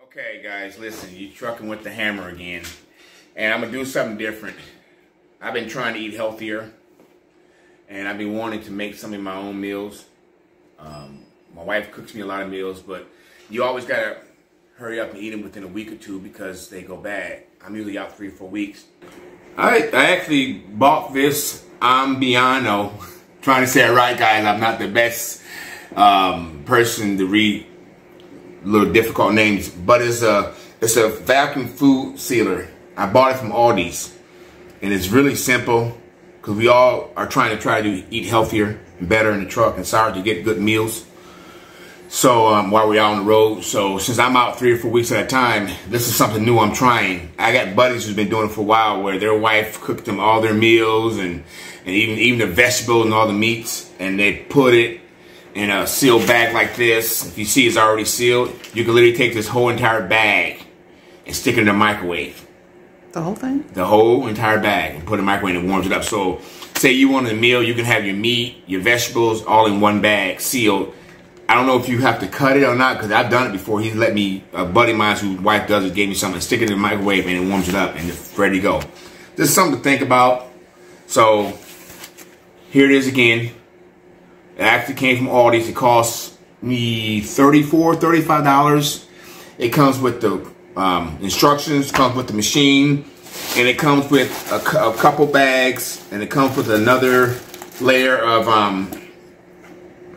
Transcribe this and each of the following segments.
Okay guys, listen, you trucking with the hammer again. And I'm gonna do something different. I've been trying to eat healthier, and I've been wanting to make some of my own meals. My wife cooks me a lot of meals, but you always gotta hurry up and eat them within a week or two because they go bad. I'm usually out 3 or 4 weeks. I actually bought this Aldi-Ambiano. Trying to say it right, guys. I'm not the best person to read little difficult names, but it's a vacuum food sealer. I bought it from Aldi's, and it's really simple because we all are trying to eat healthier and better in the truck, and it's hard to get good meals. So while we're out on the road, so since I'm out 3 or 4 weeks at a time, this is something new I'm trying. I got buddies who's been doing it for a while, where their wife cooked them all their meals and even the vegetables and all the meats, and they put it in a sealed bag like this. If you see it's already sealed, you can literally take this whole entire bag and stick it in the microwave. The whole thing? The whole entire bag, and put it in the microwave and it warms it up. So say you want a meal, you can have your meat, your vegetables all in one bag, sealed. I don't know if you have to cut it or not, because I've done it before. He's let me, a buddy of mine whose wife does it, gave me something, stick it in the microwave and it warms it up and it's ready to go. This is something to think about. So here it is again. It actually came from Aldi's. It costs me $34, $35. It comes with the instructions, comes with the machine, and it comes with a couple bags, and it comes with another layer of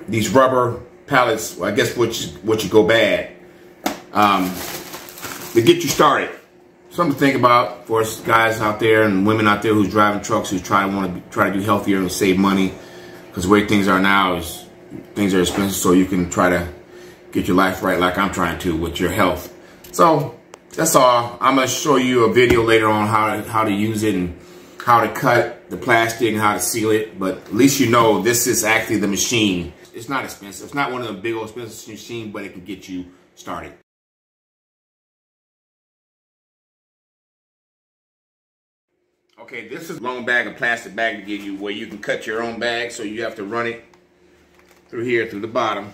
these rubber pallets. Well, I guess what you go bad to get you started. Something to think about for us guys out there and women out there who's driving trucks, who try to do healthier and save money. Because the way things are now is things are expensive, so you can try to get your life right like I'm trying to with your health. So that's all. I'm going to show you a video later on how to use it and how to cut the plastic and how to seal it. But at least you know this is actually the machine. It's not expensive. It's not one of the big old expensive machines, but it can get you started. Okay, this is a long bag, a plastic bag to give you where you can cut your own bag, so you have to run it through here, through the bottom.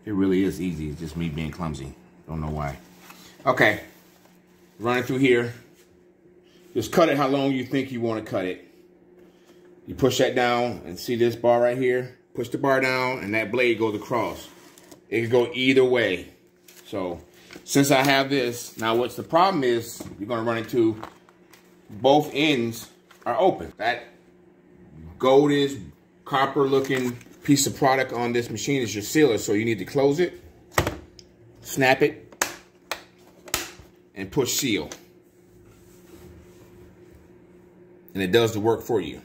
It really is easy. It's just me being clumsy. Don't know why. Okay, run it through here. Just cut it how long you think you want to cut it. You push that down and see this bar right here? Push the bar down and that blade goes across. It can go either way. So since I have this, now what's the problem is you're going to run into both ends are open. That goldish copper looking piece of product on this machine is your sealer, so you need to close it, snap it, and push seal. And it does the work for you.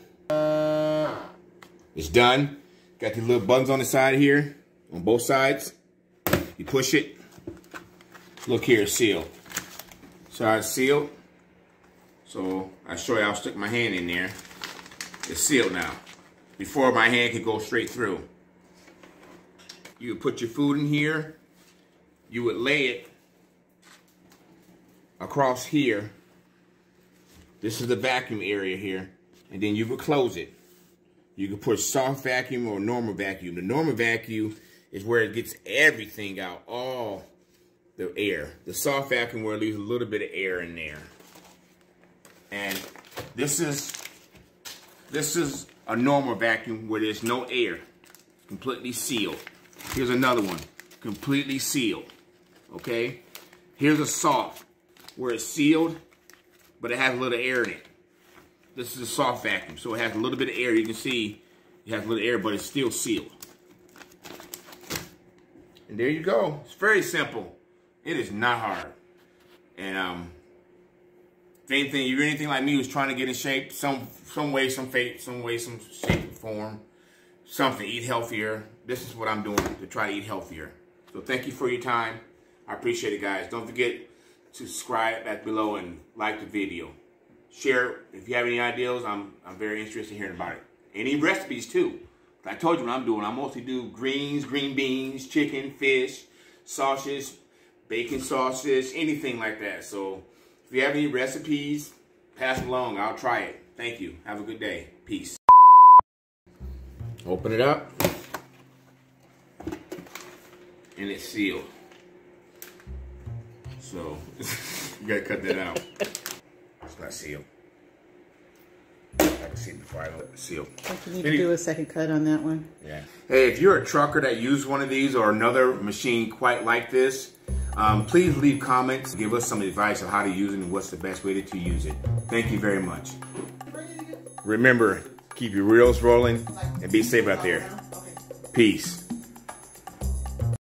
It's done. Got these little buttons on the side here, on both sides. You push it. Look here, it's sealed. So it's sealed. So I'll show you, I'll stick my hand in there. It's sealed now. Before my hand could go straight through. You would put your food in here. You would lay it across here. This is the vacuum area here. And then you would close it. You can put soft vacuum or normal vacuum. The normal vacuum is where it gets everything out, all the air. The soft vacuum where it leaves a little bit of air in there. And this is a normal vacuum where there's no air. Completely sealed. Here's another one. Completely sealed. Okay? Here's a soft where it's sealed, but it has a little air in it. This is a soft vacuum, so it has a little bit of air. You can see it has a little air, but it's still sealed. And there you go. It's very simple. It is not hard. And if anything, you're anything like me who's trying to get in shape, some way, some shape and form, something, eat healthier. This is what I'm doing to try to eat healthier. So thank you for your time. I appreciate it, guys. Don't forget to subscribe back below and like the video. Share it. If you have any ideas, I'm very interested in hearing about it. Any recipes too. I told you what I'm doing. I mostly do greens, green beans, chicken, fish, sausage, bacon sausage, anything like that. So if you have any recipes, pass them along. I'll try it. Thank you. Have a good day. Peace. Open it up. and it's sealed. So you gotta cut that out. It's not sealed. I can see it before I don't seal. I think you need to do a second cut on that one. Yeah. Hey, if you're a trucker that used one of these or another machine quite like this, please leave comments. Give us some advice on how to use it and what's the best way to use it. Thank you very much. Remember, keep your reels rolling and be safe out there. Peace.